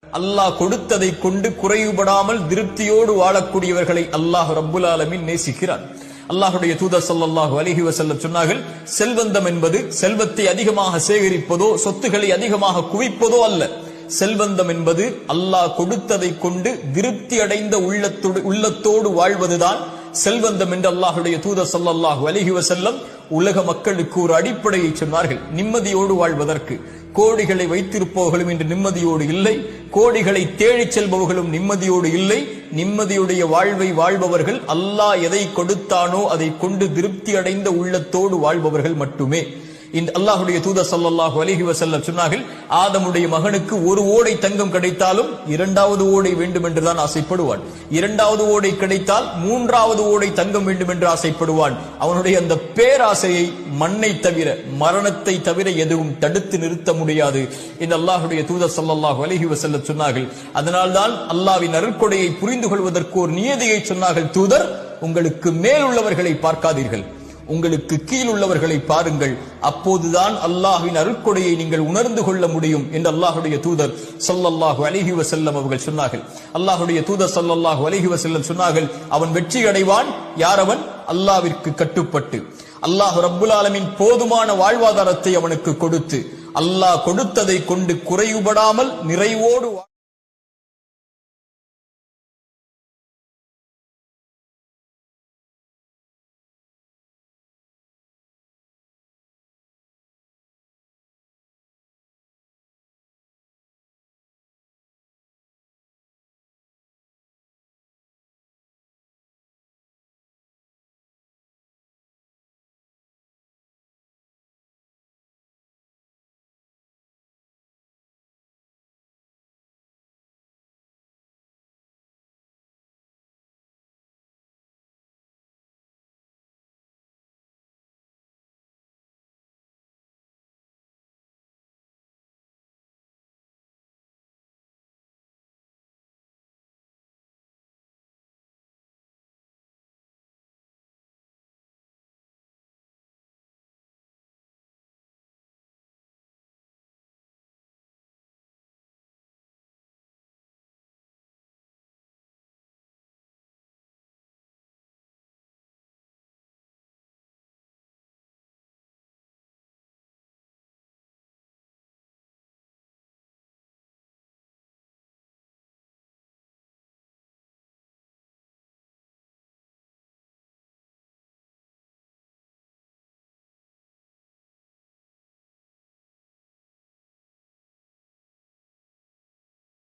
அல்லாஹ் கொடுத்ததை கொண்டு குறைவுபடாமல் திருப்தியோடு வாழக்கூடியவர்களை அல்லாஹ் ரப்புல் ஆலமீன் நேசிக்கிறான். அல்லாஹ்வுடைய தூதர் ஸல்லல்லாஹு அலைஹி வஸல்லம் சொன்னார்கள், செல்வந்தம் என்பது செல்வத்தை அதிகமாக சேகரிப்பதோ சொத்துக்களை அதிகமாக குவிப்பதோ அல்ல. செல்வந்தம் என்பது அல்லாஹ் கொடுத்ததை கொண்டு திருப்தி அடைந்த உள்ளத்தோடு வாழ்வதுதான் செல்வந்தம் என்று அல்லாஹ்வுடைய தூதர் ஸல்லல்லாஹு அலைஹி வஸல்லம் உலக மக்களுக்கு ஒரு அடிப்படையை சொன்னார்கள். நிம்மதியோடு வாழ்வதற்கு கோடிகளை வைத்திருப்பவர்களும் இன்று நிம்மதியோடு இல்லை, கோடிகளை தேடிச் செல்பவர்களும் நிம்மதியோடு இல்லை. நிம்மதியுடைய வாழ்வை வாழ்பவர்கள் அல்லாஹ் எதை கொடுத்தானோ அதை கொண்டு திருப்தி அடைந்த உள்ளத்தோடு வாழ்பவர்கள் மட்டுமே. இந்த அல்லாஹ்வுடைய தூதர் ஸல்லல்லாஹு அலைஹி வஸல்லம் சொன்னார்கள், ஆதமுடைய மகனுக்கு ஒரு ஓடை தங்கம் கிடைத்தாலும் இரண்டாவது ஓடை வேண்டும் என்றுதான் ஆசைப்படுவான். இரண்டாவது ஓடை கிடைத்தால் மூன்றாவது ஓடை தங்கம் வேண்டும் என்று ஆசைப்படுவான். அவனுடைய அந்த பேராசையை மண்ணை தவிர மரணத்தை தவிர எதுவும் தடுத்து நிறுத்த முடியாது என்று அல்லாஹ்வுடைய தூதர் ஸல்லல்லாஹு அலைஹி வஸல்லம் சொன்னார்கள். அதனால்தான் அல்லாஹ்வின் அருட்கொடையை புரிந்து கொள்வதற்கு ஒரு நியதியை சொன்னார்கள். தூதர், உங்களுக்கு மேல் உள்ளவர்களை பார்க்காதீர்கள், உங்களுக்கு கீழ் உள்ளவர்களை பாருங்கள், அப்போதுதான் அல்லாஹ்வின் அருட்கொடையை நீங்கள் உணர்ந்து கொள்ள முடியும் என்று அல்லாஹ்வுடைய தூதர் ஸல்லல்லாஹு அலைஹி வஸல்லம் அவர்கள் சொன்னார்கள். அல்லாஹ்வுடைய தூதர் ஸல்லல்லாஹு அலைஹி வஸல்லம் சொன்னார்கள், அவன் வெற்றி அடைவான் யார் அவன் அல்லாஹ்விற்கு கட்டுப்பட்டு அல்லாஹ் ரப்புல் ஆலமீன் போதுமான வாழ்வாதாரத்தை அவனுக்கு கொடுத்து அல்லாஹ் கொடுத்ததை கொண்டு குறைவுபடாமல் நிறைவோடு